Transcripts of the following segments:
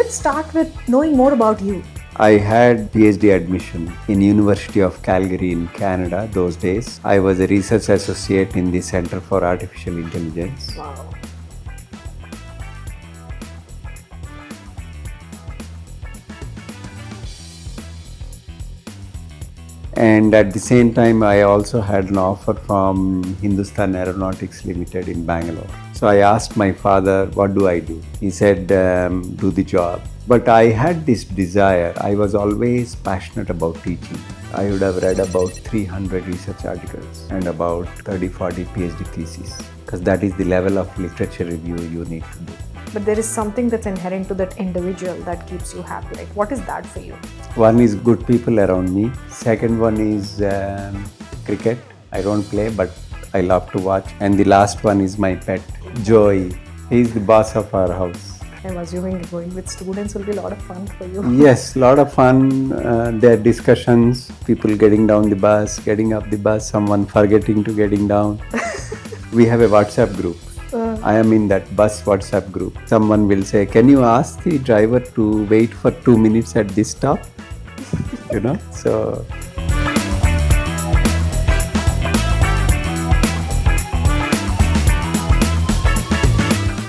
let's start with knowing more about you. I had PhD admission in University of Calgary in Canada those days. I was a research associate in the Center for Artificial Intelligence. Wow. And at the same time, I also had an offer from Hindustan Aeronautics Limited in Bangalore. So I asked my father, what do I do? He said, do the job. But I had this desire. I was always passionate about teaching. I would have read about 300 research articles and about 30-40 PhD theses, because that is the level of literature review you need to do. But there is something that's inherent to that individual that keeps you happy. Like, what is that for you? One is good people around me. Second one is cricket. I don't play, but I love to watch. And the last one is my pet, Joey. He's the boss of our house. I'm assuming going with students will be a lot of fun for you. Yes, a lot of fun. Their discussions, people getting down the bus, getting up the bus, someone forgetting to getting down. We have a WhatsApp group. I am in that bus WhatsApp group. Someone will say, can you ask the driver to wait for 2 minutes at this stop? So.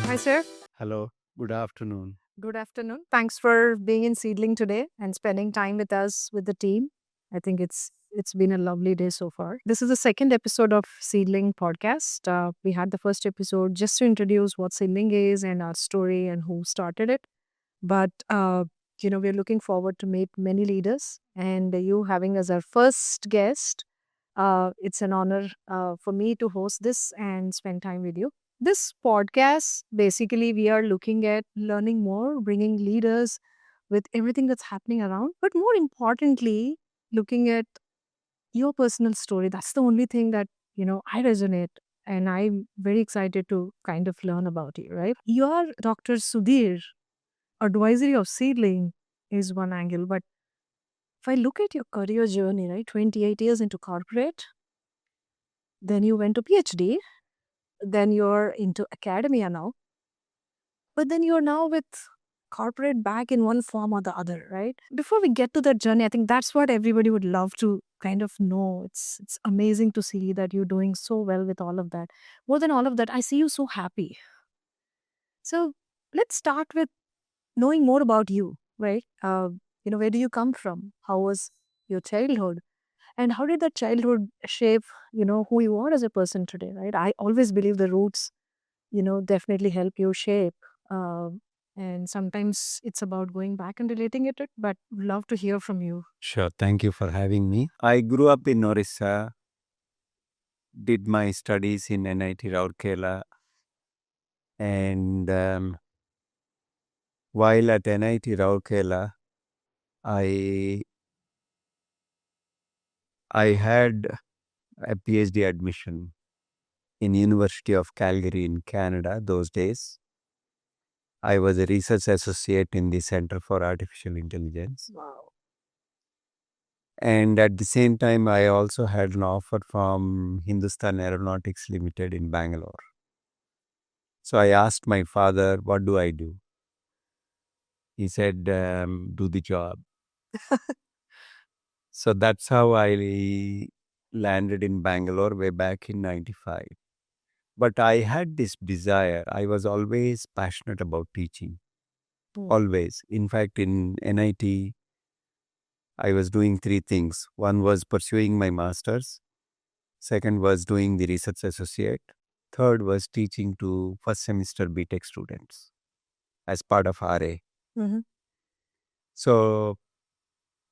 Hi, sir. Hello, good afternoon. Good afternoon. Thanks for being in Seedling today and spending time with us, with the team. I think it's been a lovely day so far. This is the second episode of Seedling podcast. We had the first episode just to introduce what Seedling is and our story and who started it. But we're looking forward to meet many leaders, and you having as our first guest. It's an honor for me to host this and spend time with you. This podcast, basically, we are looking at learning more, bringing leaders with everything that's happening around, but more importantly, looking at your personal story. That's the only thing that, I resonate. And I'm very excited to kind of learn about you, right? Your Dr. Sudhir advisory of Seedling is one angle, but if I look at your career journey, right, 28 years into corporate, then you went to PhD, then you're into academia now, but then you're now with corporate back in one form or the other, right? Before we get to that journey, I think that's what everybody would love to kind of know. It's amazing to see that you're doing so well with all of that. More than all of that, I see you so happy. So let's start with knowing more about you, right? Where do you come from? How was your childhood? And how did that childhood shape, who you are as a person today, right? I always believe the roots, definitely help you shape. And sometimes it's about going back and relating it, but love to hear from you. Sure, thank you for having me. I grew up in Orissa, did my studies in NIT Rourkela, and while at NIT Rourkela, I had a PhD admission in University of Calgary in Canada those days. I was a research associate in the Center for Artificial Intelligence. Wow. And at the same time, I also had an offer from Hindustan Aeronautics Limited in Bangalore. So I asked my father, what do I do? He said, do the job. So that's how I landed in Bangalore way back in 95. But I had this desire. I was always passionate about teaching. Always. In fact, in NIT, I was doing three things. One was pursuing my master's. Second was doing the research associate. Third was teaching to first semester BTech students as part of RA. Mm-hmm. So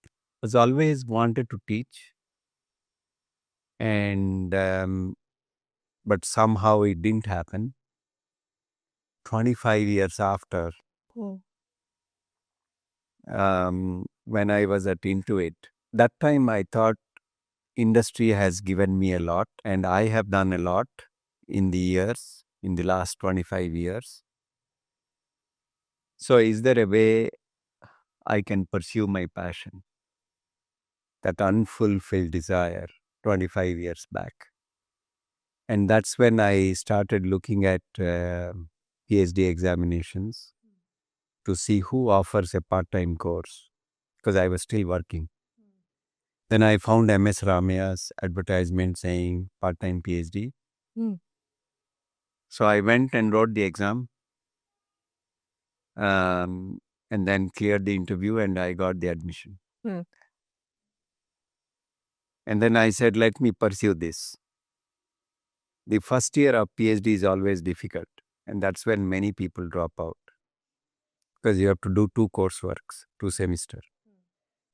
I was always wanted to teach. And but somehow it didn't happen. 25 years after, when I was at Intuit, that time I thought industry has given me a lot and I have done a lot in the last 25 years. So is there a way I can pursue my passion, that unfulfilled desire 25 years back? And that's when I started looking at PhD examinations. to see who offers a part-time course because I was still working. Then I found MS Ramaya's advertisement saying part-time PhD. Mm. So I went and wrote the exam and then cleared the interview and I got the admission. Mm. And then I said, let me pursue this. The first year of PhD is always difficult. And that's when many people drop out because you have to do 2 courseworks, 2 semester.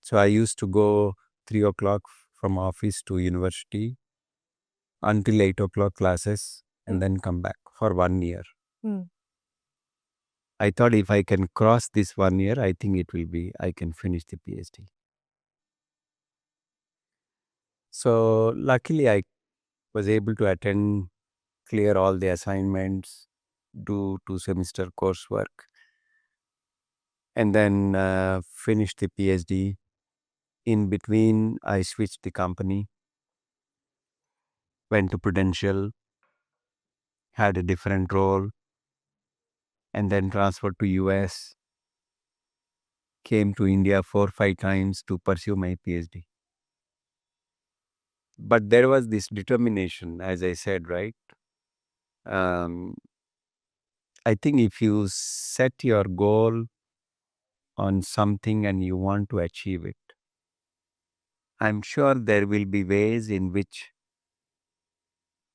So I used to go 3 o'clock from office to university until 8 o'clock classes and then come back for 1 year. Mm. I thought if I can cross this 1 year, I think I can finish the PhD. So luckily I was able to clear all the assignments, do 2 semester coursework, and then finish the PhD. In between, I switched the company, went to Prudential, had a different role, and then transferred to US, came to India 4 or 5 times to pursue my PhD. But there was this determination, as I said, right? Um, I think if you set your goal on something and you want to achieve it, I'm sure there will be ways in which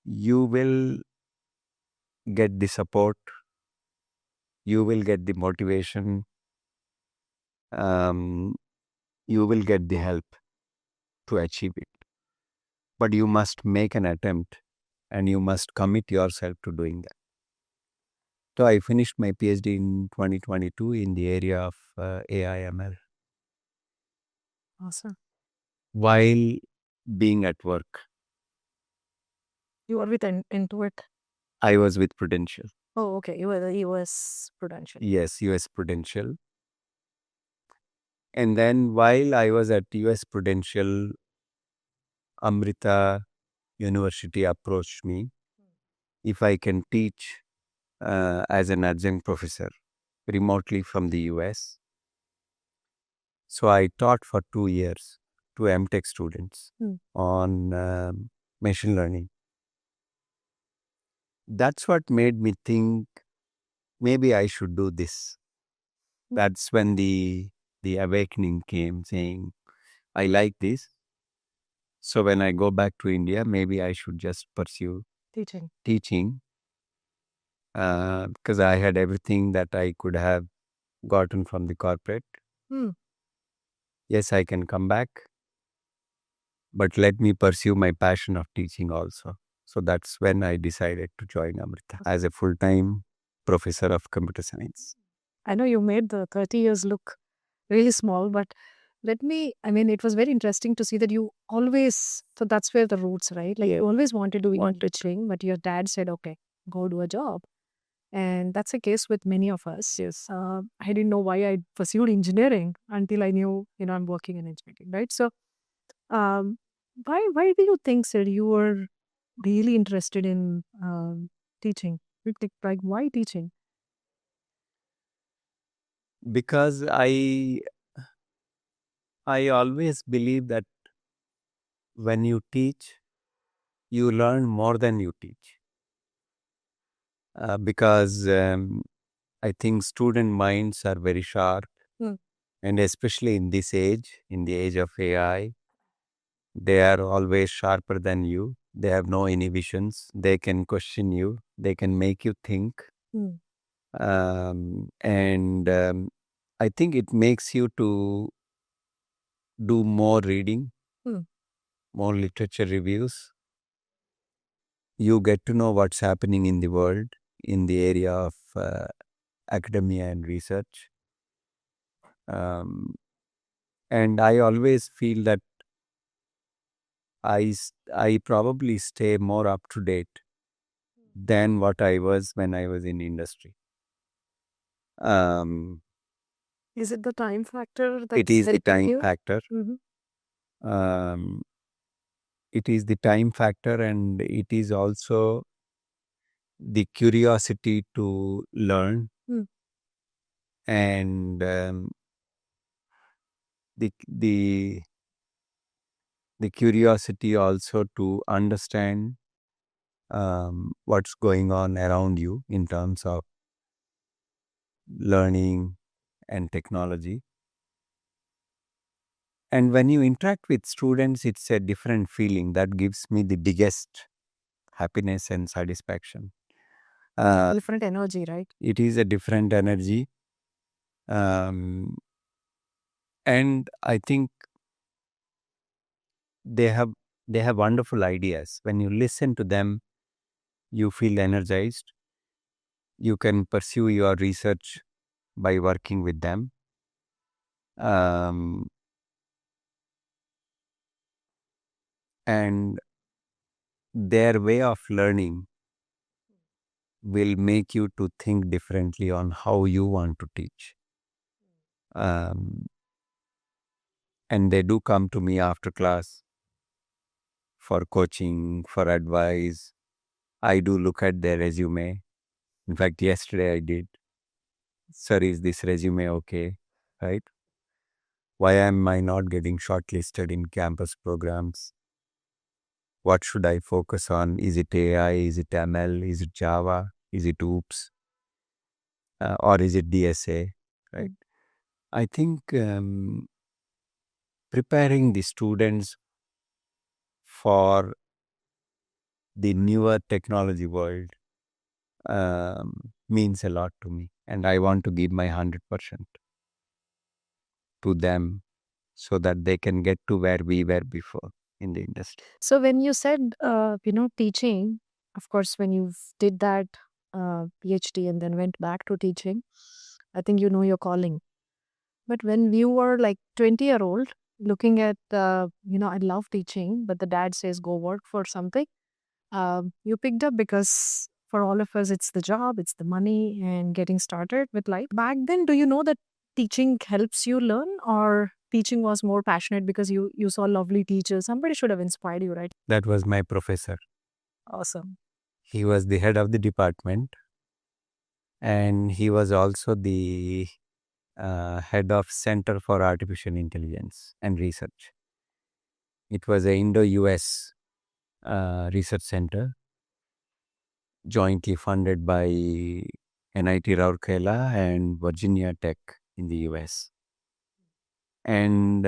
you will get the support, you will get the motivation, um, you will get the help to achieve it. But you must make an attempt and you must commit yourself to doing that. So I finished my PhD in 2022 in the area of AI/ML. Awesome. While being at work, You were with Intuit. I was with Prudential. Oh, okay. You were the US Prudential. Yes, US Prudential. And then while I was at US Prudential, Amrita University approached me if I can teach as an adjunct professor remotely from the US. So I taught for 2 years to MTech students on machine learning. That's what made me think maybe I should do this. That's when the awakening came saying, I like this. So when I go back to India, maybe I should just pursue teaching because I had everything that I could have gotten from the corporate. Yes, I can come back, but let me pursue my passion of teaching also. So that's when I decided to join Amrita as a full-time professor of computer science. I know you made the 30 years look really small, but it was very interesting to see that you always, so that's where the roots, right? Like you always wanted to be in teaching, but your dad said, okay, go do a job. And that's the case with many of us. Yes. I didn't know why I pursued engineering until I knew, I'm working in engineering, right? So, um, why do you think, sir, you were really interested in teaching? Like, why teaching? Because I always believe that when you teach, you learn more than you teach. Because I think student minds are very sharp. And especially in this age, in the age of AI, they are always sharper than you. They have no inhibitions. They can question you. They can make you think. And I think it makes you to do more reading, more literature reviews. You get to know what's happening in the world in the area of academia and research. And I always feel that I probably stay more up to date than what I was when I was in industry. Is it the time factor It that's is the helping time you? factor. It is the time factor, and it is also the curiosity to learn. and the the curiosity also to understand what's going on around you in terms of learning and technology. And when you interact with students, it's a different feeling that gives me the biggest happiness and satisfaction. Different energy, right? It is a different energy. Um, and I think they have they have wonderful ideas. When you listen to them, you feel energized. You can pursue your research by working with them. Um, and their way of learning will make you to think differently on how you want to teach. Um, and they do come to me after class for coaching, for advice. I do look at their resume. In fact, yesterday I did. Sir, is this resume okay? Right? Why am I not getting shortlisted in campus programs? What should I focus on? Is it AI? Is it ML? Is it Java? Is it OOPS? Or is it DSA? Right? I think preparing the students for the newer technology world means a lot to me. And I want to give my 100% to them so that they can get to where we were before in the industry. So when you said, teaching, of course, when you did that PhD and then went back to teaching, I think you know your calling. But when you were like 20-year-old looking at, I love teaching, but the dad says go work for something, you picked up because for all of us, it's the job, it's the money, and getting started with life. Back then, do you know that teaching helps you learn, or teaching was more passionate because you saw lovely teachers? Somebody should have inspired you, right? That was my professor. Awesome. He was the head of the department, and he was also the head of Center for Artificial Intelligence and Research. It was a Indo-US research center jointly funded by NIT Rourkela and Virginia Tech in the US. And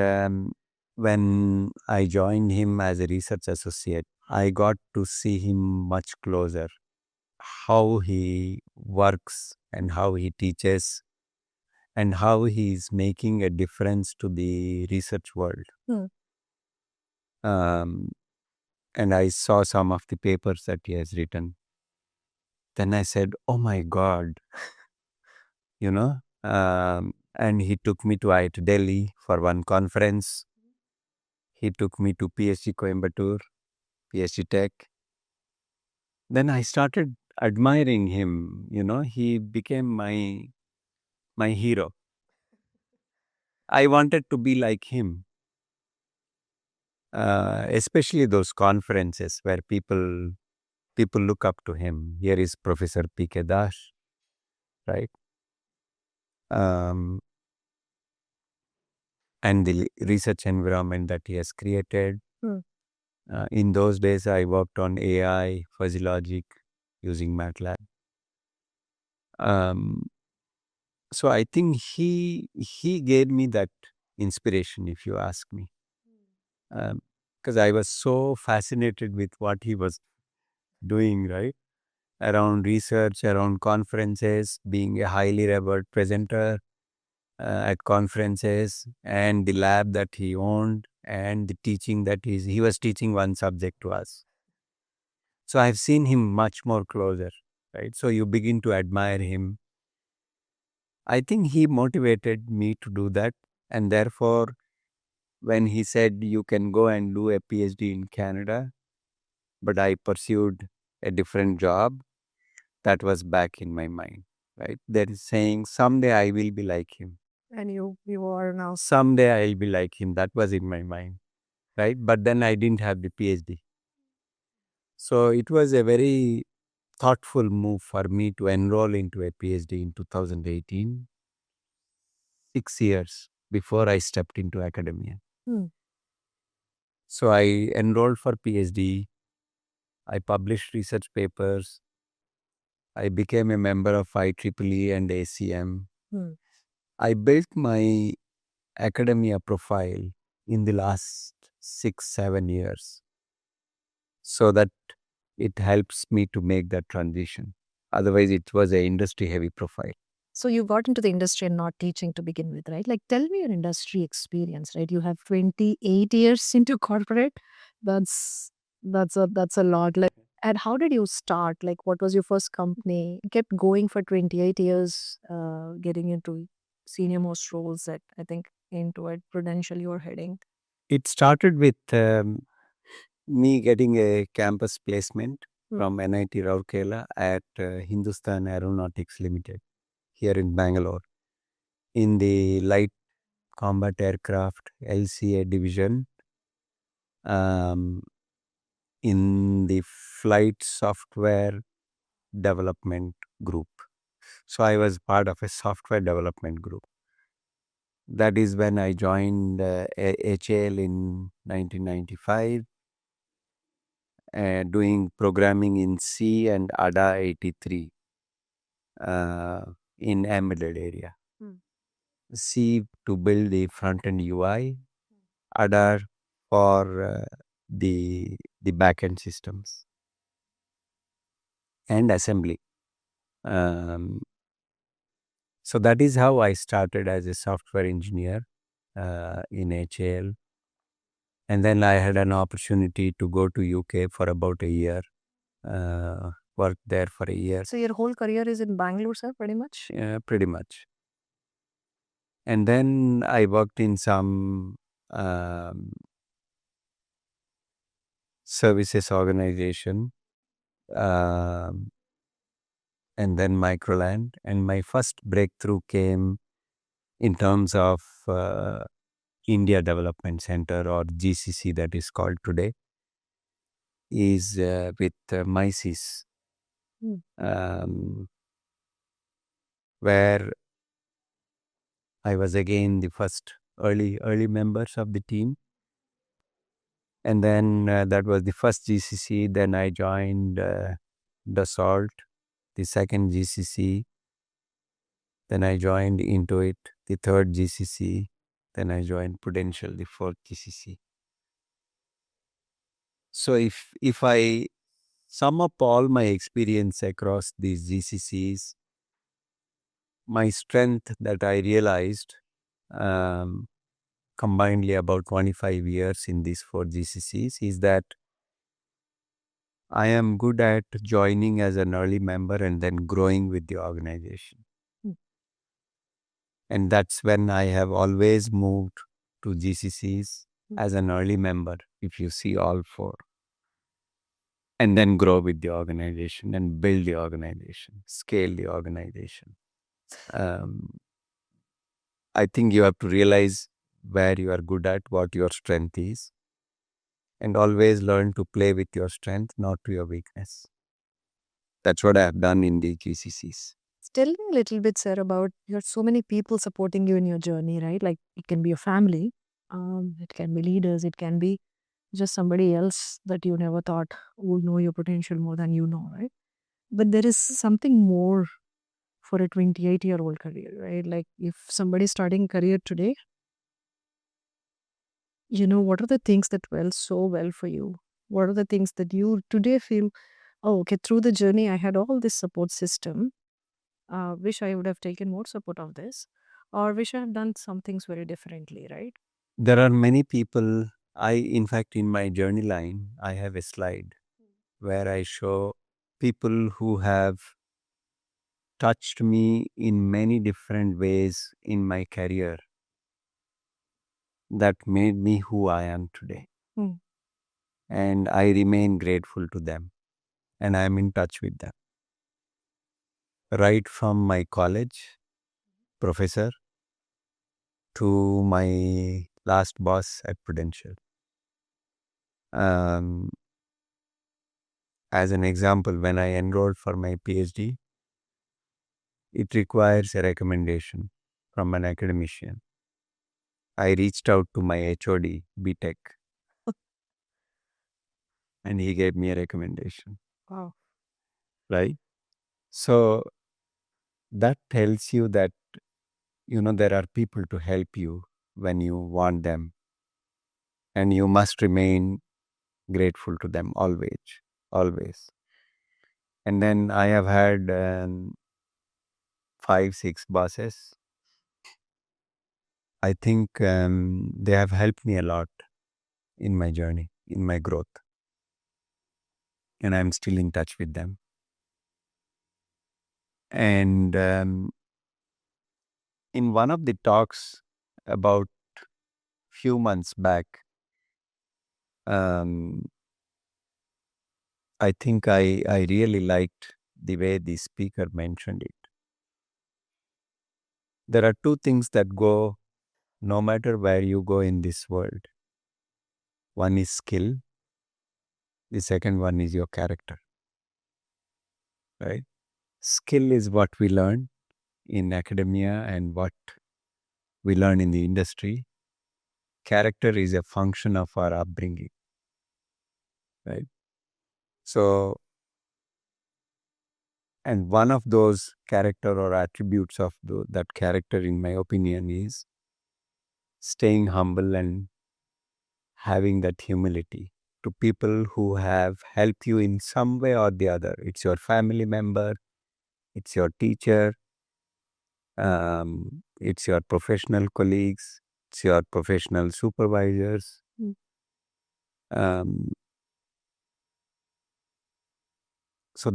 when I joined him as a research associate, I got to see him much closer, how he works and how he teaches and how he is making a difference to the research world. Hmm. Um, and I saw some of the papers that he has written. Then I said, oh my God, you know. And he took me to IIT Delhi for one conference. He took me to PhD Coimbatore, PhD Tech. Then I started admiring him. He became my hero. I wanted to be like him, especially those conferences where people look up to him. Here is Professor P.K. Dash, right? Um, and the research environment that he has created. Hmm. In those days, I worked on AI, fuzzy logic, using MATLAB. Um, so I think he gave me that inspiration, if you ask me, because I was so fascinated with what he was doing, right? Around research, around conferences, being a highly revered presenter at conferences, and the lab that he owned, and the teaching that he was teaching one subject to us. So I've seen him much more closer, right? So you begin to admire him. I think he motivated me to do that. And therefore, when he said you can go and do a PhD in Canada, but I pursued a different job, that was back in my mind, right? That is saying someday I will be like him. And you are now. Someday I'll be like him. That was in my mind, right? But then I didn't have the PhD. So it was a very thoughtful move for me to enroll into a PhD in 2018. 6 years before I stepped into academia. Hmm. So I enrolled for PhD. I published research papers. I became a member of IEEE and ACM. Hmm. I built my academia profile in the last 6, 7 years so that it helps me to make that transition. Otherwise, it was a industry heavy profile. So you got into the industry and not teaching to begin with, right? Like, tell me your industry experience, right? You have 28 years into corporate. That's that's a lot. Like, and how did you start? Like, what was your first company? You kept going for 28 years, getting into senior most roles that I think Intuit, Prudential you were heading. It started with me getting a campus placement Hmm. from NIT Rourkela at Hindustan Aeronautics Limited here in Bangalore in the light combat aircraft LCA division, um, in the flight software development group. So I was part of a software development group. That is when I joined HAL in 1995, doing programming in C and ADA 83 uh, in embedded area. Hmm. C to build the front end UI, ADA for the back end systems and assembly. Um, so that is how I started as a software engineer in HAL. And then I had an opportunity to go to UK for about a year, worked there for a year, So your whole career is in Bangalore, sir, pretty much. pretty much. And then I worked in some um, services organization, um, and then Microland. And my first breakthrough came in terms of India Development Center, or GCC that is called today, is with Misys, Hmm. um, where I was again the first early members of the team. And then that was the first GCC. Then I joined Dassault, the second GCC. Then I joined Intuit, the third GCC. Then I joined Prudential, the fourth GCC. So if I sum up all my experience across these GCCs, my strength that I realized, um, combinedly about 25 years in these four GCCs, is that I am good at joining as an early member and then growing with the organization. Hmm. And that's when I have always moved to GCCs Hmm. as an early member, if you see all four, and then grow with the organization and build the organization, scale the organization. Um, I think you have to realize where you are good at, what your strength is, and always learn to play with your strength, not to your weakness. That's what I have done in the GCCs. Tell me a little bit, sir, about you have so many people supporting you in your journey, right? Like it can be your family, it can be leaders, it can be just somebody else that you never thought would know your potential more than you know, right? But there is something more for a 28-year-old career, right? Like if somebody's starting career today, what are the things that went so well for you? What are the things that you today feel, oh, okay, through the journey, I had all this support system. Wish I would have taken more support of this, or wish I have done some things very differently, right? There are many people. In fact, in my journey line, I have a slide where I show people who have touched me in many different ways in my career that made me who I am today. Hmm. And I remain grateful to them, and I am in touch with them. Right from my college professor to my last boss at Prudential. Um, as an example, when I enrolled for my PhD, it requires a recommendation from an academician. I reached out to my HOD, BTech, and he gave me a recommendation, Wow. right? So that tells you that, there are people to help you when you want them, and you must remain grateful to them always, always. And then I have had 5, 6 bosses. I think they have helped me a lot in my journey, in my growth, and I'm still in touch with them. And in one of the talks about few months back, um, I think I really liked the way the speaker mentioned it. There are two things that go no matter where you go in this world. One is skill, the second one is your character, right? Skill is what we learn in academia and what we learn in the industry. Character is a function of our upbringing, right? So, and one of those character or attributes of that character, in my opinion, is staying humble and having that humility to people who have helped you in some way or the other. It's your family member, it's your teacher, it's your professional colleagues, it's your professional supervisors. Mm. Um, so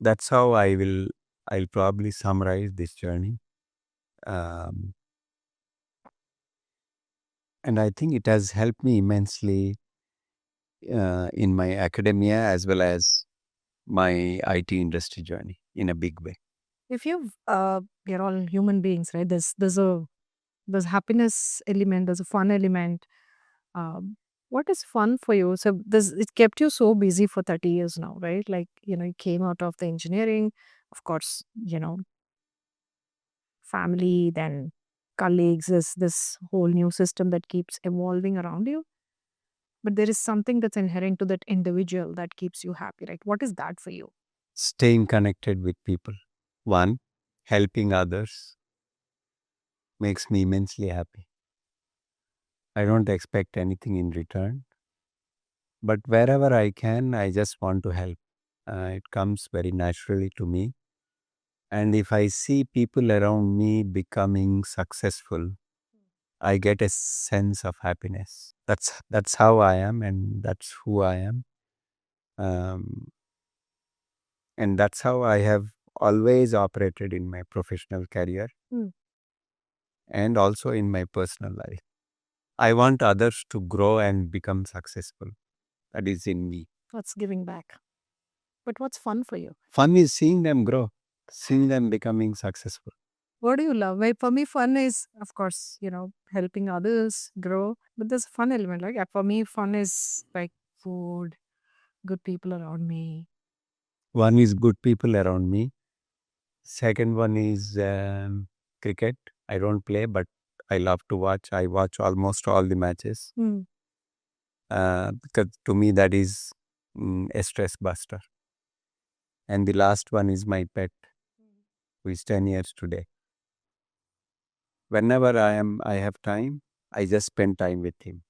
that's how I'll probably summarize this journey. Um, and I think it has helped me immensely in my academia as well as my IT industry journey in a big way. If we're all human beings, right? There's happiness element, there's a fun element. What is fun for you? So this it kept you so busy for 30 years now, right? Like, you came out of the engineering, of course, family, then colleagues, this whole new system that keeps evolving around you. But there is something that's inherent to that individual that keeps you happy, right? What is that for you? Staying connected with people. One, helping others makes me immensely happy. I don't expect anything in return, but wherever I can, I just want to help. It comes very naturally to me. And if I see people around me becoming successful, I get a sense of happiness. That's how I am, and that's who I am. Um, and that's how I have always operated in my professional career Mm. and also in my personal life. I want others to grow and become successful. That is in me. What's giving back? But what's fun for you? Fun is seeing them grow, seeing them becoming successful. What do you love? Like, for me, fun is, of course, helping others grow. But there's a fun element. Like, for me, fun is like food, good people around me. One is good people around me. Second one is cricket. I don't play, but I love to watch. I watch almost all the matches Mm. because to me that is a stress buster. And the last one is my pet, who is 10 years today. Whenever I have time, I just spend time with him.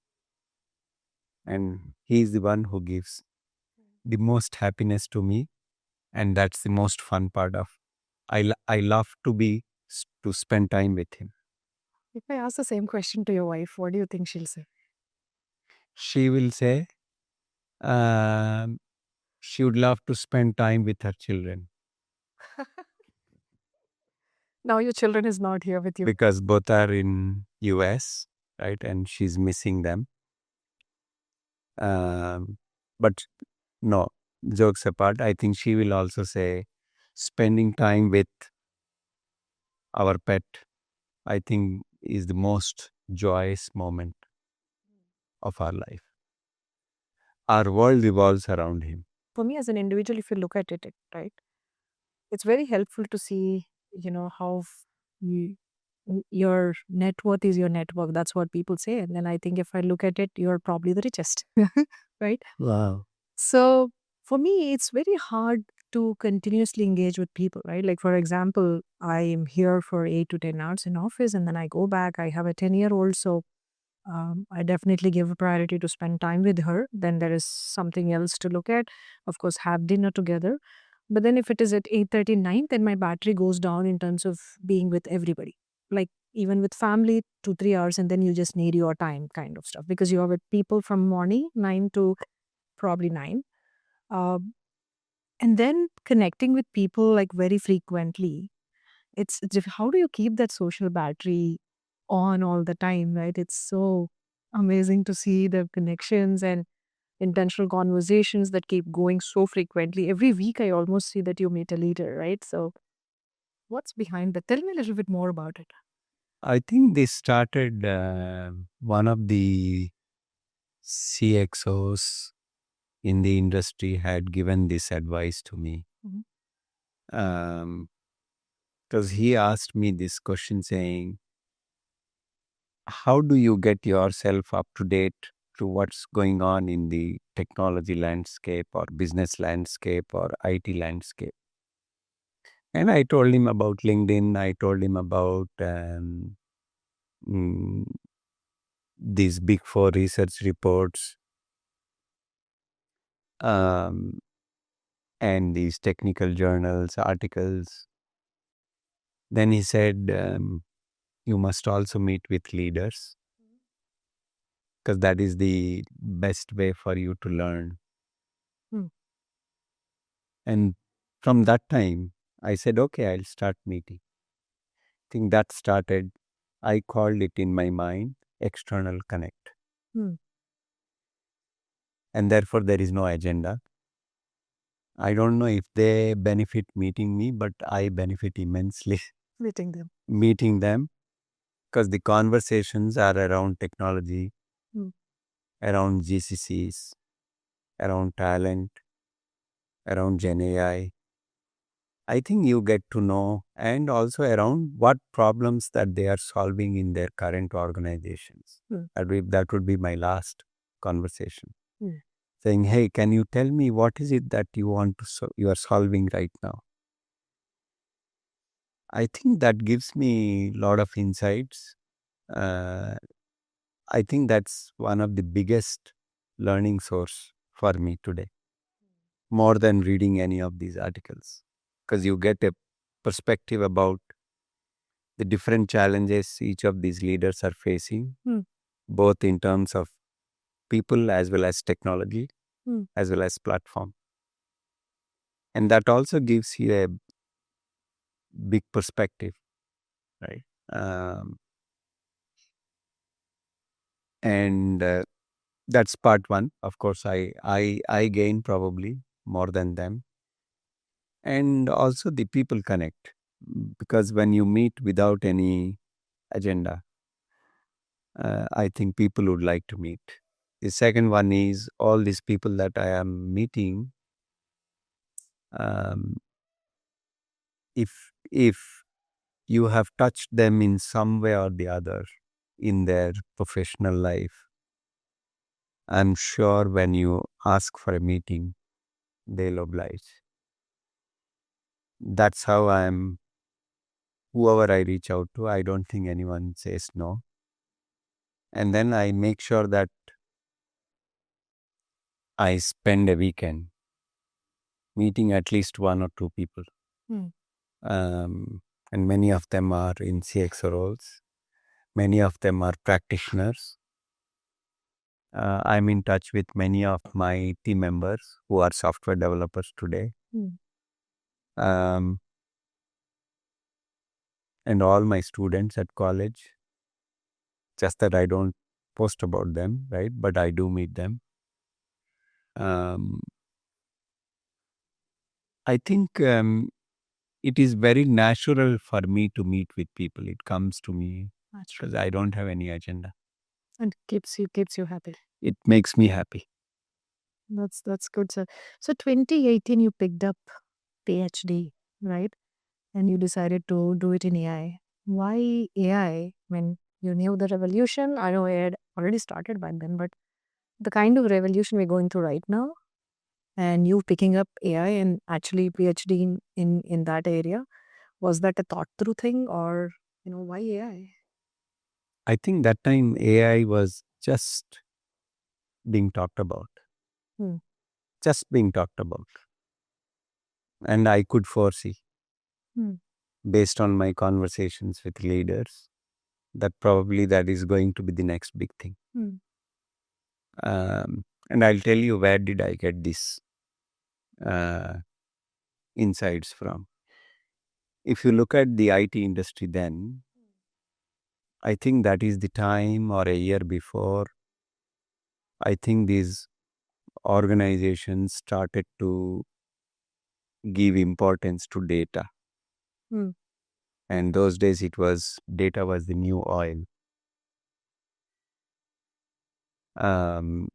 And he is the one who gives the most happiness to me. And that's the most fun part of. I love to spend time with him. If I ask the same question to your wife, what do you think she'll say? She will say, um, she would love to spend time with her children Now your children is not here with you. because both are in US, right? And she's missing them. But no, jokes apart, I think she will also say spending time with our pet, I think, is the most joyous moment of our life. Our world revolves around him. For me, as an individual, if you look at it, right, it's very helpful to see, how we your net worth is your network. That's what people say. And then I think if I look at it, you're probably the richest, right? Wow. So for me, it's very hard to continuously engage with people, right? Like, for example, I am here for 8 to 10 hours in office and then I go back. I have a 10-year-old. So I definitely give a priority to spend time with her. Then there is something else to look at. Of course, have dinner together. But then if it is at 8:39, then my battery goes down in terms of being with everybody. Like even with family, 2, 3 hours, and then you just need your time kind of stuff because you are with people from morning 9 to probably 9. Um, and then connecting with people like very frequently. How do you keep that social battery on all the time, right? It's so amazing to see the connections and intentional conversations that keep going so frequently. Every week, I almost see that you meet a leader, right? So, what's behind that? Tell me a little bit more about it. I think this started one of the CXOs in the industry had given this advice to me. Mhm. Because he asked me this question saying, how do you get yourself up to date to what's going on in the technology landscape or business landscape or IT landscape? And I told him about LinkedIn. I told him about mm, these big four research reports um, and these technical journals, articles. Then he said, you must also meet with leaders because that is the best way for you to learn. Hmm. And from that time, I said, okay, I'll start meeting. I think that started, I called it in my mind external connect. Hmm. And therefore, there is no agenda. I don't know if they benefit meeting me, but I benefit immensely Meeting them. meeting them because the conversations are around technology, Hmm. around GCCs, around talent, around Gen AI. I think you get to know and also around what problems that they are solving in their current organizations. Hmm. That would be my last conversation. Hmm. Saying, hey, can you tell me what is it that you want to you are solving right now? I think that gives me a lot of insights. Uh, I think that's one of the biggest learning source for me today, more than reading any of these articles, because you get a perspective about the different challenges each of these leaders are facing, Hmm. both in terms of people as well as technology, Hmm. as well as platform. And that also gives you a big perspective, right? Um, and that's part one. Of course, I gain probably more than them. And also the people connect because when you meet without any agenda, I think people would like to meet. The second one is all these people that I am meeting. Um, if you have touched them in some way or the other in their professional life, I'm sure when you ask for a meeting, they'll oblige. That's how I'm. Whoever I reach out to, I don't think anyone says no. And then I make sure that I spend a weekend meeting at least one or two people. Hmm. And many of them are in CXO roles. Many of them are practitioners. I'm in touch with many of my team members who are software developers today. Hmm. Um, and all my students at college. Just that I don't post about them, right? But I do meet them. Um, I think it is very natural for me to meet with people. It comes to me That's true. because I don't have any agenda. And keeps you happy. It makes me happy. That's good, sir. So 2018, you picked up PhD, right? And you decided to do it in AI. Why AI? When you knew the revolution, I know it had already started back then, but the kind of revolution we're going through right now, and you picking up AI and actually PhD in that area, was that a thought through thing, or why AI? I think that time AI was just being talked about, Hmm. just being talked about. And I could foresee, Hmm. based on my conversations with leaders, that probably that is going to be the next big thing. Hmm. And I'll tell you where did I get this uh, insights from. If you look at the IT industry then, I think that is the time or a year before, I think these organizations started to give importance to data. Hmm. And those days it was data was the new oil. Um,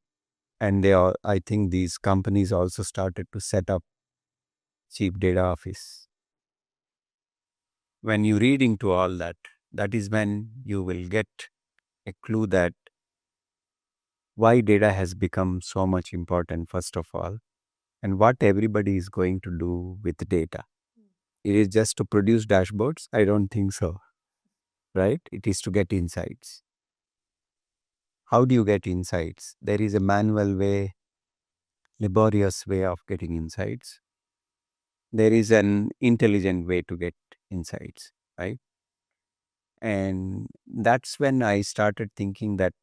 and they all, I think these companies also started to set up chief data office. When you read into all that, that is when you will get a clue that why data has become so much important, first of all, and what everybody is going to do with data. It is just to produce dashboards? I don't think so, right? It is to get insights. How do you get insights? There is a manual way, laborious way of getting insights. There is an intelligent way to get insights, right? And that's when I started thinking that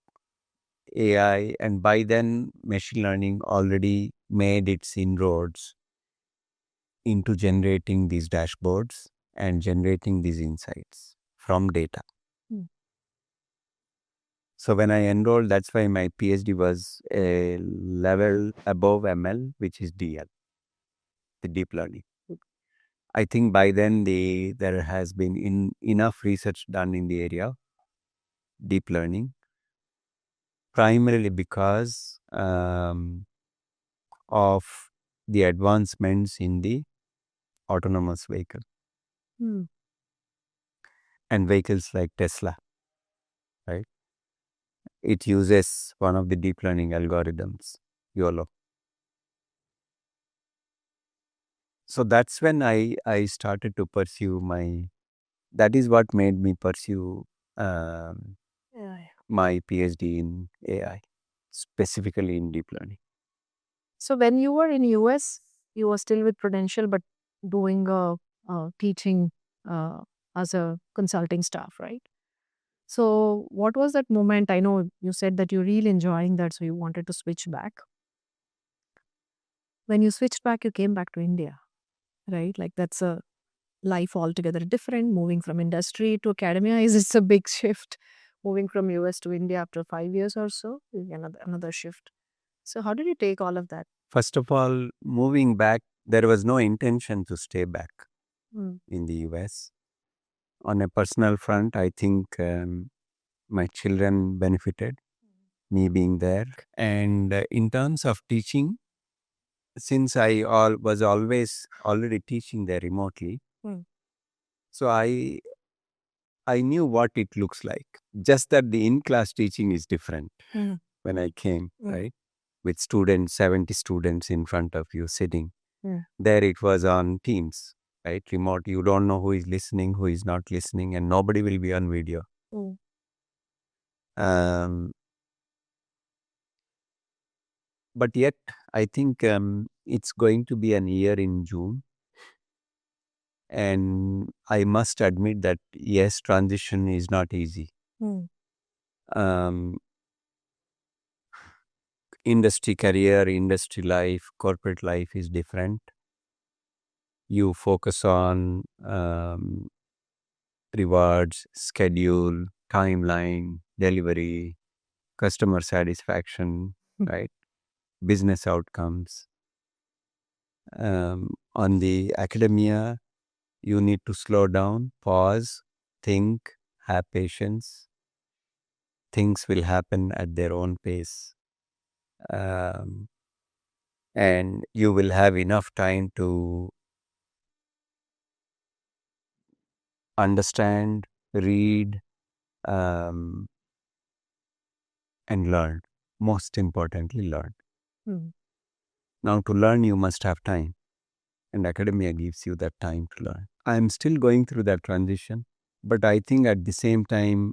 AI, and by then machine learning already made its inroads into generating these dashboards and generating these insights from data. Hmm. So when I enrolled, that's why my PhD was a level above ML, which is DL, the deep learning. I think by then there has been enough research done in the area of deep learning, primarily because of the advancements in the autonomous vehicle Hmm. and vehicles like Tesla, right? It uses one of the deep learning algorithms, YOLO. So that's when I started to pursue that is what made me pursue um, Yeah. my PhD in AI, specifically in deep learning. So when you were in US, you were still with Prudential, but doing teaching uh, as a consulting staff, right? So what was that moment? I know you said that you're really enjoying that, so you wanted to switch back. When you switched back, you came back to India, right? Like that's a life altogether different. Moving from industry to academia is it's a big shift. Moving from US to India after 5 years or so is another shift. So how did you take all of that? First of all, moving back, there was no intention to stay back Mm. in the US. On a personal front, I think my children benefited, me being there. And in terms of teaching, since was always already teaching there remotely, Mm. so I knew what it looks like. Just that the in-class teaching is different Mm. when I came, Mm. right? With students, 70 students in front of you sitting. Yeah. There it was on Teams, right? Remote. You don't know who is listening, who is not listening, and nobody will be on video. Mm. Um, but yet, I think it's going to be an year in June. And I must admit that, yes, transition is not easy. Mm. Um, industry career, industry life, corporate life is different. You focus on rewards, schedule, timeline, delivery, customer satisfaction, Mm. right? Business outcomes. On the academia, you need to slow down, pause, think, have patience. Things will happen at their own pace. Um, and you will have enough time to understand read, and learn. Most importantly, learn. Mm. Now, to learn, you must have time, and academia gives you that time to learn. I'm still going through that transition, but I think at the same time,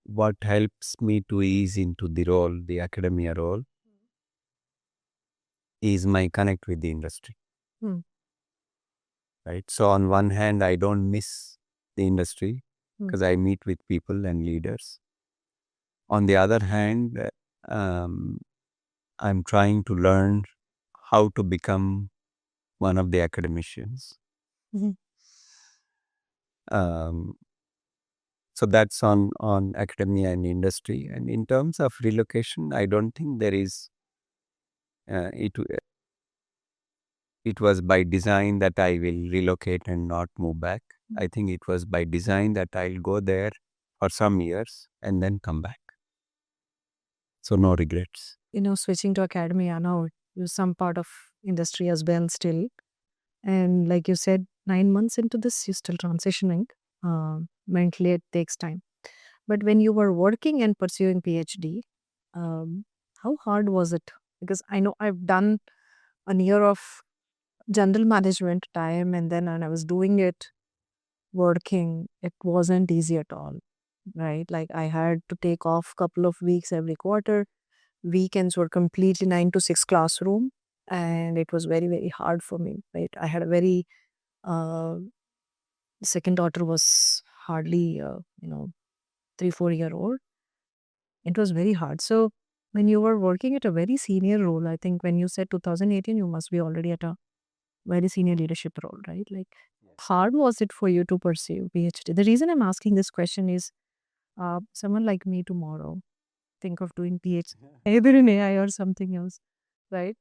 what helps me to ease into the role, the academia role, is my connect with the industry. Mm. Right. So, on one hand, I don't miss the industry Mm. because I meet with people and leaders. On the other hand, um, I'm trying to learn how to become one of the academicians. Mhm. Um, so that's on academia and industry. And in terms of relocation, I don't think there is. It was by design that I will relocate and not move back. I think it was by design that I'll go there for some years and then come back. So no regrets. Switching to academia now, you're some part of industry as well still. And like you said, 9 months into this, you're still transitioning. Mentally, it takes time. But when you were working and pursuing PhD, um, how hard was it? Because I know I've done a year of general management time, and then when I was doing it, working, it wasn't easy at all, right? Like I had to take off couple of weeks every quarter. Weekends were completely 9 to 6 classroom, and it was very, very hard for me, right? I had a very uh, second daughter was hardly 3-4 year old. It was very hard. So when you were working at a very senior role, I think when you said 2018, you must be already at a very senior leadership role, right? Like, hard was it for you to pursue PhD? The reason I'm asking this question is, someone like me tomorrow think of doing PhD either in AI or something else, right?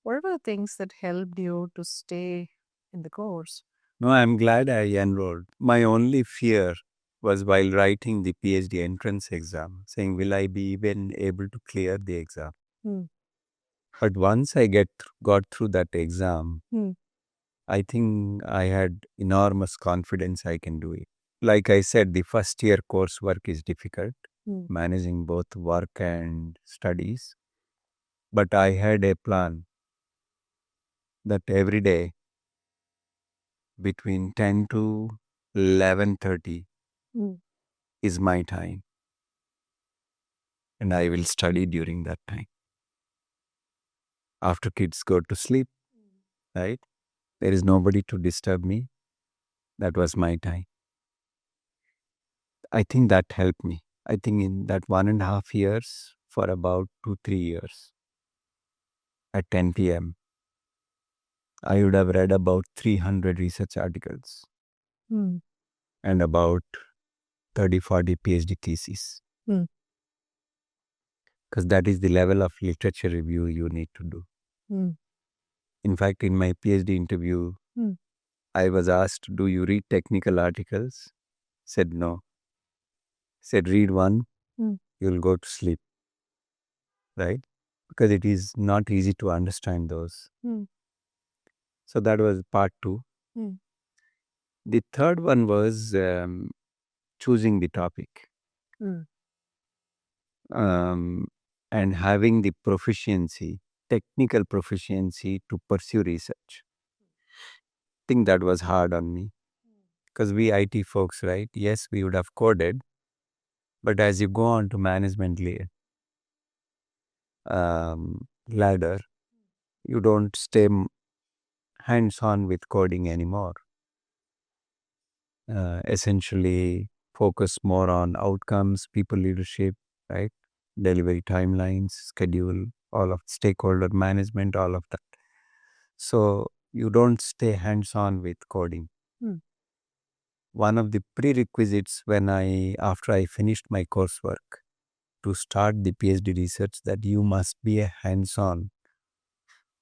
What were the things that helped you to stay in the course? No, I'm glad I enrolled. My only fear was while writing the PhD entrance exam, saying, will I be even able to clear the exam? Hmm. But once I got through that exam, Hmm. I think I had enormous confidence I can do it. Like I said, the first year coursework is difficult, Hmm. managing both work and studies. But I had a plan that every day between 10 to 11:30 Hmm. is my time, and I will study during that time. After kids go to sleep, right? There is nobody to disturb me. That was my time. I think that helped me. I think in that 1.5 years, for about 2-3 years, at 10 p.m., I would have read about 300 research articles Hmm. and about 30-40 PhD theses. Hmm. Because that is the level of literature review you need to do. Hmm. In fact, in my PhD interview, Hmm. I was asked, do you read technical articles? Said no. Said read one, Hmm. you'll go to sleep, right? Because it is not easy to understand those. Hmm. So that was part two. Hmm. The third one was choosing the topic Hmm. um, and having the proficiency, technical proficiency to pursue research. I think that was hard on me because we IT folks, right? Yes, we would have coded, but as you go on to management ladder, you don't stay hands-on with coding anymore. Essentially, focus more on outcomes, people leadership, right? Delivery timelines, schedule, all of stakeholder management, all of that. So you don't stay hands-on with coding. Hmm. One of the prerequisites after I finished my coursework to start the PhD research, that you must be a hands-on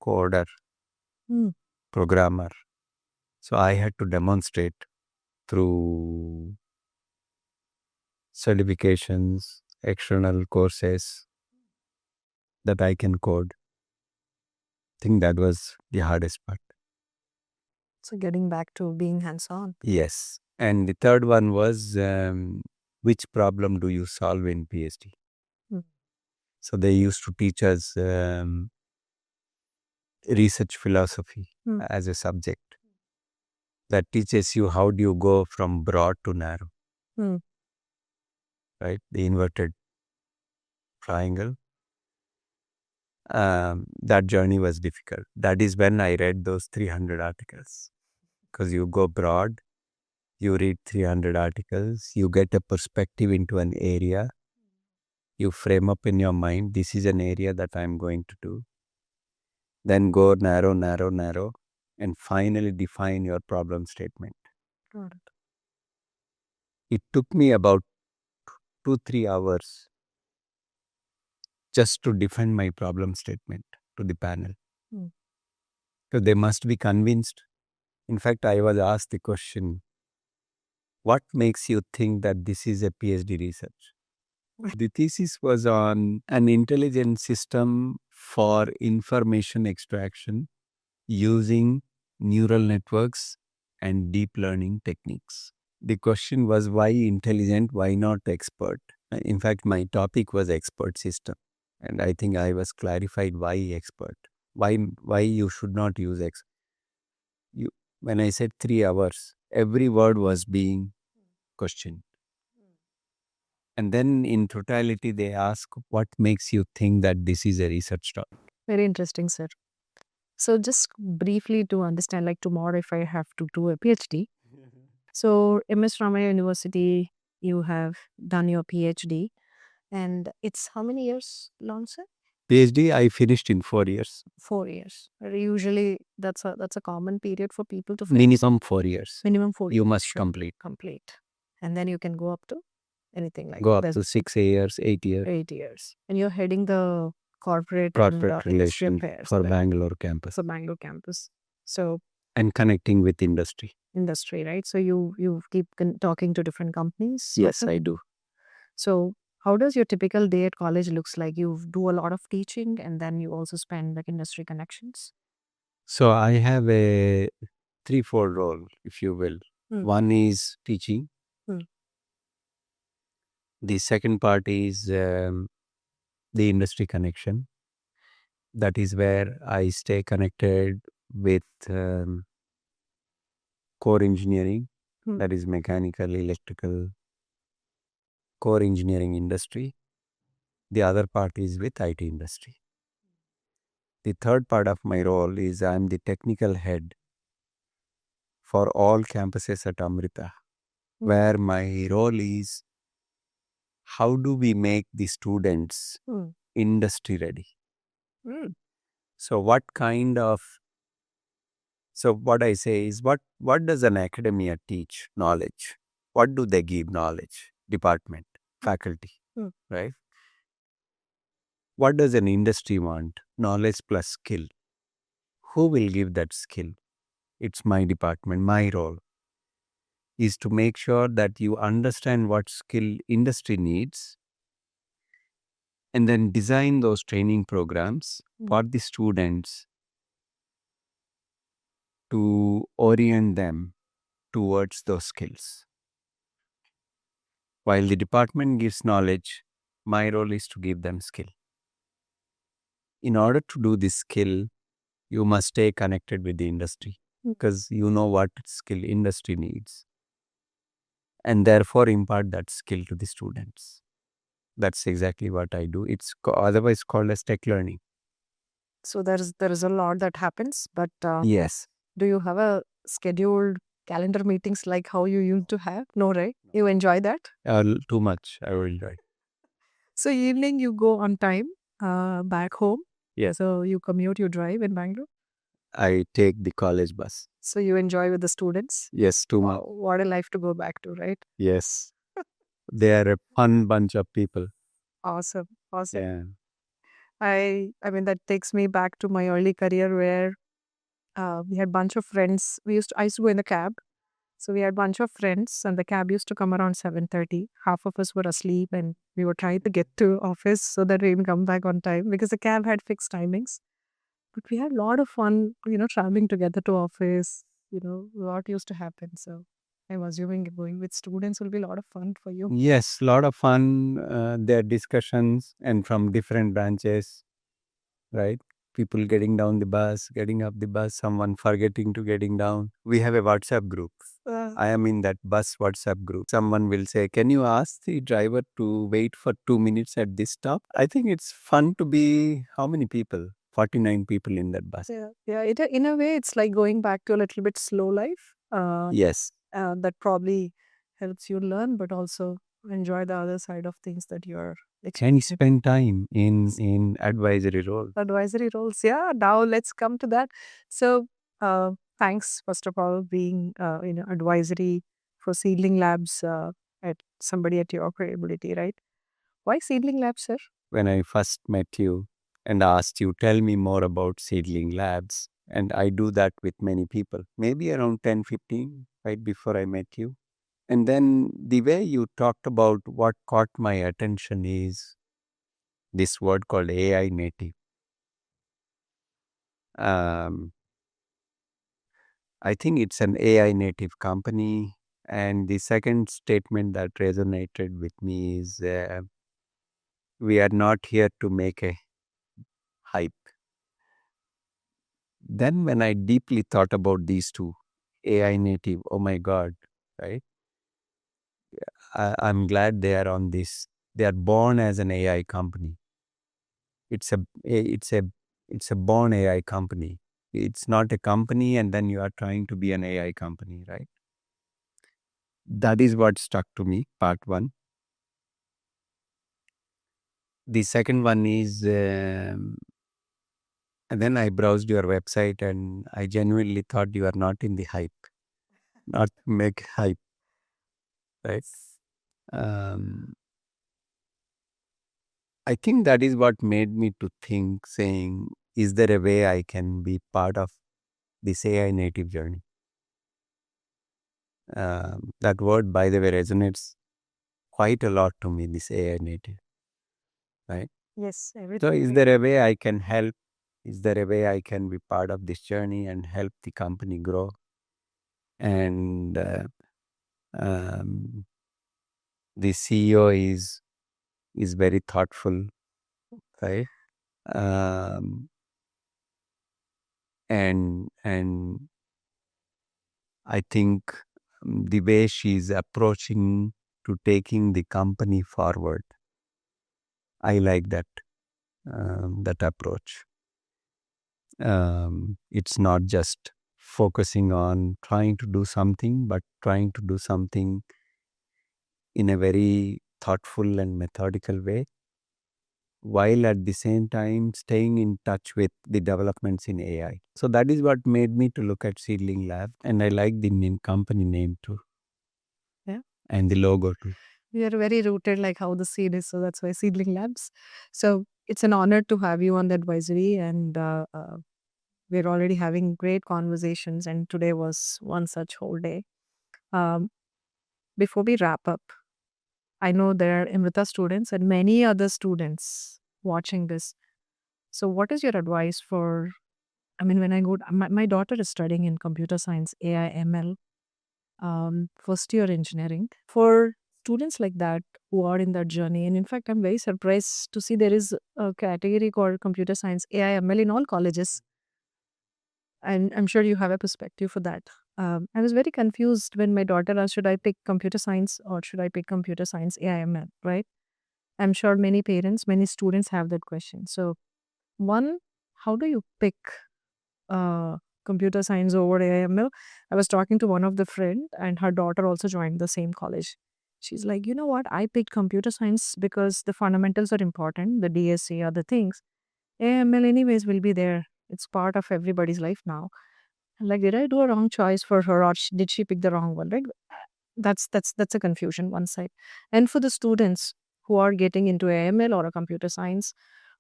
coder, Hmm. programmer. So I had to demonstrate through certifications, external courses that I can code. I think that was the hardest part. So getting back to being hands on. Yes. And the third one was which problem do you solve in PhD? Mm. So they used to teach us research philosophy as a subject that teaches you how do you go from broad to narrow, right? The inverted triangle. That journey was difficult. That is when I read those 300 articles. Because you go broad, you read 300 articles, you get a perspective into an area, you frame up in your mind, this is an area that I'm going to do. Then go narrow, narrow, narrow, and finally define your problem statement. Got it. It took me about 2-3 hours just to defend my problem statement to the panel. So they must be convinced. In fact, I was asked the question, what makes you think that this is a PhD research? The thesis was on an intelligent system for information extraction using neural networks and deep learning techniques. The question was why intelligent, why not expert? In fact, my topic was expert system. And I think I was clarified why expert. Why you should not use when I said 3 hours, every word was being questioned. And then in totality, they ask, what makes you think that this is a research topic? Very interesting, sir. So just briefly to understand, like tomorrow, if I have to do a PhD, so MS Ramaya University, you have done your PhD, and it's how many years long, sir? PhD, I finished in 4 years. 4 years. Usually, that's a common period for people to finish. Minimum 4 years. Minimum 4 You years. must Sure. complete. Complete, and then you can go up to anything like Go up there's to 6 years, 8 years. 8 years, and you're heading the corporate Corporate and industry relation affairs for there. Bangalore campus. So Bangalore campus. So And connecting with industry. industry, right? So you keep talking to different companies. Yes, also? I do. So how does your typical day at college looks like? You do a lot of teaching, and then you also spend like industry connections. So I have a 3-4 role, if you will. One is teaching. The second part is the industry connection. That is where I stay connected with core engineering, that is mechanical, electrical, core engineering industry. The other part is with IT industry. The third part of my role is I'm the technical head for all campuses at Amrita, where my role is how do we make the students industry ready? So what I say is what does an academia teach? Knowledge. What do they give? Knowledge, department, faculty, right? What does an industry want? Knowledge plus skill. Who will give that skill? It's my department. My role is to make sure that you understand what skill industry needs and then design those training programs for the students to orient them towards those skills. While the department gives knowledge, my role is to give them skill. In order to do this skill, you must stay connected with the industry because you know what skill industry needs and therefore impart that skill to the students. That's exactly what I do. It's otherwise called as tech learning. So there is a lot that happens, but Yes. do you have a scheduled calendar meetings like how you used to have? No, right? You enjoy that? Too much. I will enjoy. So evening you go on time back home. Yes. So you commute, you drive in Bangalore. I take the college bus. So you enjoy with the students. Yes, too much. Wow, what a life to go back to, right? Yes. They are a fun bunch of people. Awesome, awesome. Yeah. I mean that takes me back to my early career where we had bunch of friends. I used to go in the cab. So we had bunch of friends and the cab used to come around 7:30. Half of us were asleep and we were trying to get to office so that we can come back on time because the cab had fixed timings. But we had a lot of fun, traveling together to office, a lot used to happen. So I'm assuming going with students will be a lot of fun for you. Yes, a lot of fun. Their discussions and from different branches, right? People getting down the bus, getting up the bus, someone forgetting to getting down. We have a WhatsApp group. I am in that bus WhatsApp group. Someone will say, "Can you ask the driver to wait for 2 minutes at this stop?" I think it's fun to be how many people? 49 people in that bus. Yeah, yeah. In a way, it's like going back to a little bit slow life. Yes. That probably helps you learn, but also enjoy the other side of things that you're Can you experiencing. spend time in advisory role? Advisory roles. Yeah. Now let's come to that. So, thanks first of all being advisory for Seedling Labs at somebody at your capability, right? Why Seedling Labs, sir? When I first met you and asked you, tell me more about Seedling Labs. And I do that with many people, maybe around 10, 15, right before I met you. And then the way you talked about what caught my attention is this word called AI native. Um, I think it's an AI native company. And the second statement that resonated with me is we are not here to make a hype. Then, when I deeply thought about these two, AI native, oh my God, right? I'm glad they are on this. They are born as an AI company. It's a it's a it's a born AI company. It's not a company, and then you are trying to be an AI company, right? That is what stuck to me. Part one. The second one is, and then I browsed your website, and I genuinely thought you are not in the hype, not to make hype, right? Um, I think that is what made me to think, saying, is there a way I can be part of this AI native journey? That word, by the way, resonates quite a lot to me, this AI native, right? Yes, So, everything. is there a way I can help? Is there a way I can be part of this journey and help the company grow? And um, the CEO is very thoughtful, right? Um, and I think the way she's approaching to taking the company forward, I like that approach. It's not just focusing on trying to do something, but trying to do something in a very thoughtful and methodical way, while at the same time staying in touch with the developments in AI. So that is what made me to look at Seedling Lab, and I like the company name too, Yeah. and the logo too. We are very rooted like how the seed is, so that's why Seedling Labs. So it's an honor to have you on the advisory, and we're already having great conversations. And today was one such whole day. Um, Before we wrap up, I know there are Amrita students and many other students watching this. So, what is your advice for? I mean, when I go, my daughter is studying in computer science, AI, ML, first year engineering. For students like that who are in that journey, and in fact, I'm very surprised to see there is a category called computer science, AI, ML in all colleges. And I'm sure you have a perspective for that. I was very confused when my daughter asked, should I pick computer science or should I pick computer science, AI, ML, right? I'm sure many parents, many students have that question. So, one, how do you pick uh, computer science over AIML? I was talking to one of the friend, and her daughter also joined the same college. She's like, you know what? I picked computer science because the fundamentals are important, the DSA, other things. AIML, anyways, will be there. It's part of everybody's life now. I'm like, did I do a wrong choice for her, or did she pick the wrong one? Right? That's a confusion one side. And for the students who are getting into AML or a computer science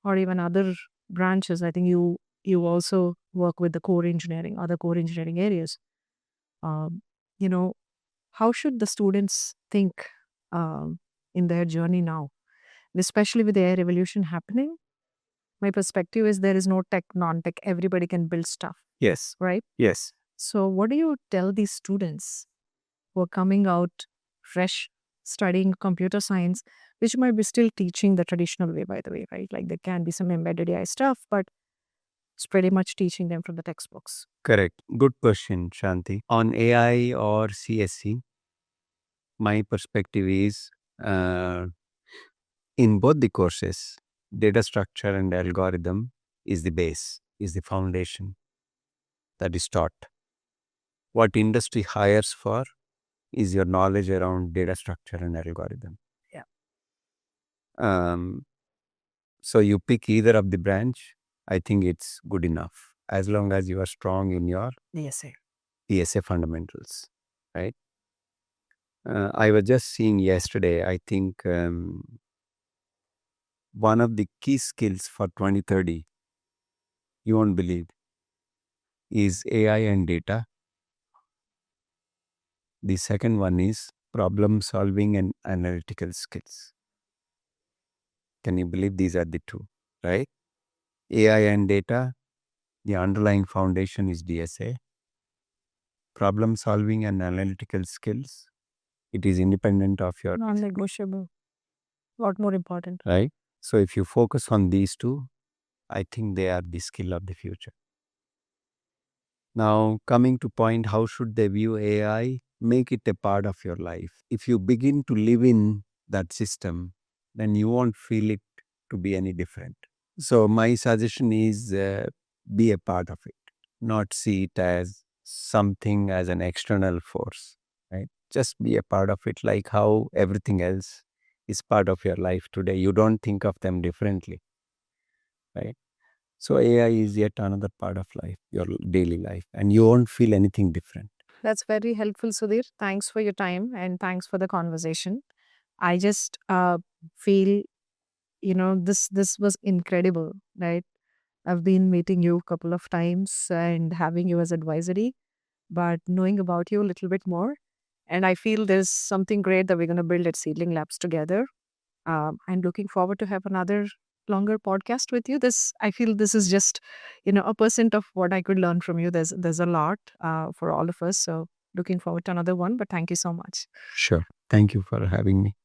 or even other branches, I think you also work with the core engineering, other core engineering areas. Um, you know, how should the students think in their journey now, especially with the AI revolution happening? My perspective is there is no tech, non-tech. Everybody can build stuff, Yes, right? yes. So, what do you tell these students? who are coming out fresh, studying computer science, which might be still teaching the traditional way, by the way, right? Like there can be some embedded AI stuff, but it's pretty much teaching them from the textbooks. Correct. Good question, Shanti. On AI or CSC, my perspective is uh, in both the courses, data structure and algorithm is the base, is the foundation that is taught. What industry hires for is your knowledge around data structure and algorithm. Yeah. So you pick either of the branch, I think it's good enough as long as you are strong in your Yes, sir. ESA fundamentals, right? I was just seeing yesterday, I think one of the key skills for 2030, you won't believe, is AI and data. The second one is problem solving and analytical skills. Can you believe these are the two, right? AI and data, the underlying foundation is DSA. Problem solving and analytical skills, it is independent of your, Non-negotiable. Lot more important. right? So if you focus on these two, I think they are the skill of the future. Now, coming to point, how should they view AI? Make it a part of your life. If you begin to live in that system, then you won't feel it to be any different. So my suggestion is be a part of it, not see it as something as an external force, right? Just be a part of it like how everything else is part of your life today. You don't think of them differently, right? So AI is yet another part of life, your daily life, and you won't feel anything different. That's very helpful, Sudhir. Thanks for your time and thanks for the conversation. I just feel, this was incredible, right? I've been meeting you a couple of times and having you as advisory, but knowing about you a little bit more. And I feel there's something great that we're going to build at Seedling Labs together. I'm looking forward to have another longer podcast with you. I feel this is just, a percent of what I could learn from you. There's a lot for all of us. So looking forward to another one. But thank you so much. Sure. Thank you for having me.